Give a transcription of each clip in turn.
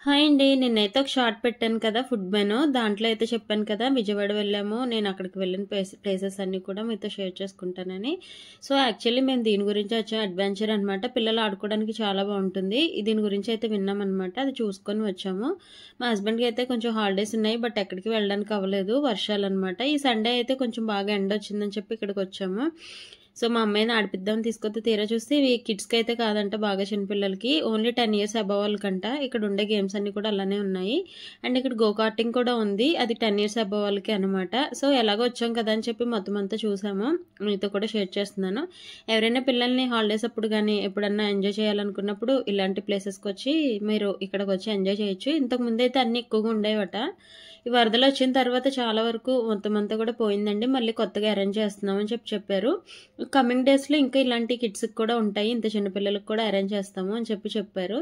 Hi అండి. నిన్నైతే ఒక షార్ట్ పెట్టాను కదా! Food menu. దాంట్లో అయితే చెప్పాను కదా! విజయవాడ వెళ్ళాము. నేను అక్కడికి వెళ్ళిన ప్లేసెస్ అన్నీ కూడా మీతో షేర్ చేసుకుంటానని. సో, యాక్చువల్లీ మేము దీని గురించి వచ్చాం. అడ్వెంచర్ అనమాట. పిల్లలు ఆడుకోవడానికి చాలా బావుంటుంది. దీని గురించి అయితే విన్నామనమాట. అది చూసుకొని వచ్చాము. మా హస్బెండ్‌కి అయితే కొంచెం హాలిడేస్ ఉన్నాయి. బట్ ఎక్కడికి వెళ్ళడానికి అవ్వలేదు. వర్షాలనమాట. ఈ సండే అయితే కొంచెం బాగా ఎండొచ్చిందని చెప్పి ఇక్కడికొచ్చాము. సో, మా అమ్మాయిని ఆడిపిద్దామని తీసుకొస్తే తీరా చూస్తే ఇవి కిడ్స్‌కైతే కాదంట, బాగా చిన్న పిల్లలకి. ఓన్లీ 10 ఇయర్స్ అబోవ్ వాళ్ళకంట. ఇక్కడ ఉండే గేమ్స్ అన్నీ కూడా అలానే ఉన్నాయి. అండ్ ఇక్కడ గో కార్టింగ్ కూడా ఉంది. అది 10 ఇయర్స్ అబోవ్ వాళ్ళకి అనమాట. సో, ఎలాగో వచ్చాం కదా అని చెప్పి మొత్తం అంతా చూసాము. మీతో కూడా షేర్ చేస్తున్నాను. ఎవరైనా పిల్లల్ని హాలిడేస్ అప్పుడు గానీ, ఎప్పుడన్నా ఎంజాయ్ చేయాలనుకున్నప్పుడు ఇలాంటి ప్లేసెస్‌కొచ్చి మీరు ఇక్కడికొచ్చి ఎంజాయ్ చేయొచ్చు. ఇంతకు ముందైతే అన్నీ ఎక్కువగా ఉండేవట. ఈ వరదలొచ్చిన తర్వాత చాలా వరకు మొత్తం అంతా కూడా పోయిందండి. మళ్ళీ కొత్తగా అరేంజ్ చేస్తున్నామని చెప్పారు. కమింగ్ డేస్‌లో ఇంకా ఇలాంటి కిడ్స్‌కి కూడా ఉంటాయి. ఇంత చిన్న పిల్లలకి కూడా అరేంజ్ చేస్తాము అని చెప్పారు.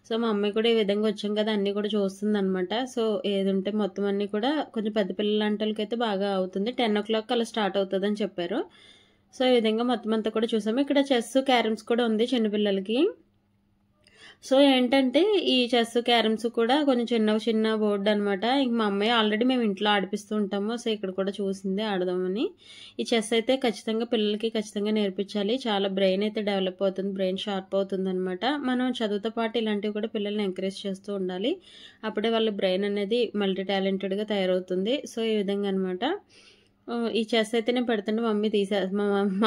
సో, మా అమ్మాయి కూడా ఈ విధంగా వచ్చాం కదా! అన్నీ కూడా చూస్తుందనమాట. సో, ఏదుంటే మొత్తం అన్నీ కూడా కొంచెం పెద్ద పిల్లలాంటోళ్ళకైతే బాగా అవుతుంది. 10:00 అలా స్టార్ట్ అవుతదని చెప్పారు. సో, ఈ విధంగా మొత్తం అంతా కూడా చూసాము. ఇక్కడ చెస్, క్యారమ్స్ కూడా ఉంది చిన్న పిల్లలకి. సో, ఏంటంటే ఈ చెస్, క్యారమ్స్ కూడా కొంచెం చిన్న బోర్డనమాట. ఇంక మా అమ్మాయి ఆల్రెడీ మేము ఇంట్లో ఆడిపిస్తూ ఉంటాము. సో, ఇక్కడ కూడా చూసింది ఆడదామని. ఈ చెస్ అయితే పిల్లలకి ఖచ్చితంగా నేర్పించాలి. చాలా బ్రెయిన్ అయితే డెవలప్ అవుతుంది. బ్రెయిన్ షార్ప్ అవుతుందనమాట. మనం చదువుతో పాటు ఇలాంటివి కూడా పిల్లల్ని ఎంకరేజ్ చేస్తూ ఉండాలి. అప్పుడే వాళ్ళ బ్రెయిన్ అనేది మల్టీ టాలెంటెడ్‌గా తయారవుతుంది. సో, ఈ విధంగా అనమాట. ఈ చెస్ అయితే నేను పెడుతుంటే మా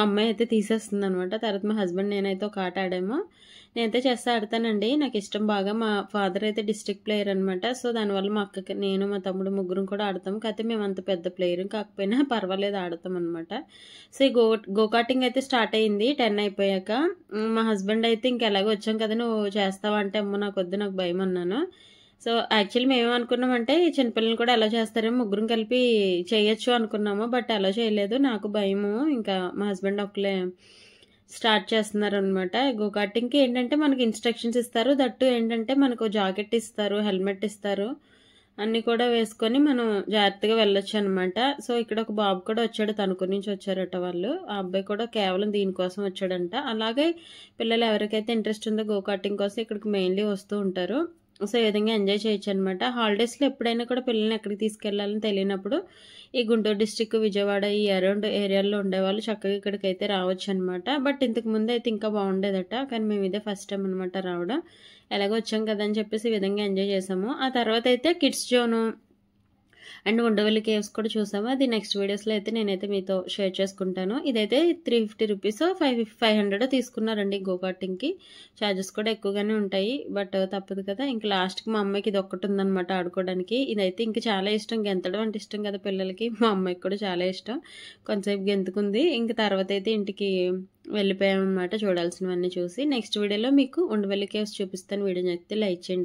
అమ్మాయి అయితే తీసేస్తుందనమాట. తర్వాత మా హస్బెండ్ నేనైతే ఒక ఆట ఆడాము. నేనైతే చెస్ ఆడతానండి. నాకిష్టం బాగా. మా ఫాదర్ అయితే డిస్ట్రిక్ట్ ప్లేయర్ అనమాట. సో, దానివల్ల మా అక్కకి, నేను, మా తమ్ముడు ముగ్గురం కూడా ఆడతాం. కాకపోతే మేమంత పెద్ద ప్లేయర్ కాకపోయినా పర్వాలేదు ఆడతామనమాట. సో, ఈ గో కార్టింగ్ అయితే స్టార్ట్ అయింది 10 అయిపోయాక. మా హస్బెండ్ అయితే ఇంకెలాగో వచ్చాం కదా! నువ్వు చేస్తావా అంటే, అమ్మో నాకొద్దు, నాకు భయం అన్నాను. సో, యాక్చువల్లీ మేమేమనుకున్నామంటే చిన్నపిల్లల్ని కూడా అలో చేస్తారేమో, ముగ్గురం కలిపి చేయొచ్చు అనుకున్నాము. బట్ అలో చేయలేదు. నాకు భయము. ఇంకా మా హస్బెండ్ ఒక్కలే స్టార్ట్ చేస్తున్నారనమాట. గో కార్టింగ్‌కి ఏంటంటే మనకి ఇన్‌స్ట్రక్షన్స్ ఇస్తారు. దట్టు ఏంటంటే మనకు జాకెట్ ఇస్తారు, హెల్మెట్ ఇస్తారు. అన్నీ కూడా వేసుకొని మనం జాగ్రత్తగా వెళ్ళొచ్చనమాట. సో, ఇక్కడ ఒక బాబు కూడా వచ్చాడు. తణుకు నుంచి వచ్చారట వాళ్ళు. ఆ అబ్బాయి కూడా కేవలం దీనికోసం వచ్చాడంట. అలాగే పిల్లలు ఎవరికైతే ఇంట్రెస్ట్ ఉందో గో కార్టింగ్ కోసం ఇక్కడికి మెయిన్‌లీ వస్తూ ఉంటారు. సో, ఈ విధంగా ఎంజాయ్ చేయొచ్చనమాట. హాలిడేస్‌లో ఎప్పుడైనా కూడా పిల్లల్ని ఎక్కడికి తీసుకెళ్లాలని తెలియనప్పుడు ఈ గుంటూరు డిస్ట్రిక్ట్, విజయవాడ ఈ అరౌండ్ ఏరియాల్లో ఉండేవాళ్ళు చక్కగా ఇక్కడికైతే రావచ్చనమాట. బట్ ఇంతకు ముందైతే ఇంకా బాగుండేదట. కానీ మేము ఇదే ఫస్ట్ టైం అనమాట రావడం. ఎలాగో వచ్చాం కదా అని చెప్పేసి ఈ విధంగా ఎంజాయ్ చేసాము. ఆ తర్వాత అయితే kids zone and Undavalli caves కూడా చూసాము. అది నెక్స్ట్ వీడియోస్‌లో అయితే నేనైతే మీతో షేర్ చేసుకుంటాను. ఇదైతే 350 రూపీసో 500 తీసుకున్నారండి గో కార్టింగ్‌కి. చార్జెస్ కూడా ఎక్కువగానే ఉంటాయి. బట్ తప్పదు కదా! ఇంక లాస్ట్‌కి మా అమ్మాయికి ఇదొక్కటి ఉందనమాట ఆడుకోవడానికి. ఇదైతే ఇంక చాలా ఇష్టం. గెంతడం అంటే ఇష్టం కదా పిల్లలకి. మా అమ్మాయికి కూడా చాలా ఇష్టం. కొంతసేపు గెంతుకుంది. ఇంక తర్వాత అయితే ఇంటికి వెళ్ళిపోయామనమాట చూడాల్సినవన్నీ చూసి. నెక్స్ట్ వీడియోలో మీకు ఉండవల్లి కేవ్స్ చూపిస్తాను. వీడియో నచ్చితే లైక్ చేయండి.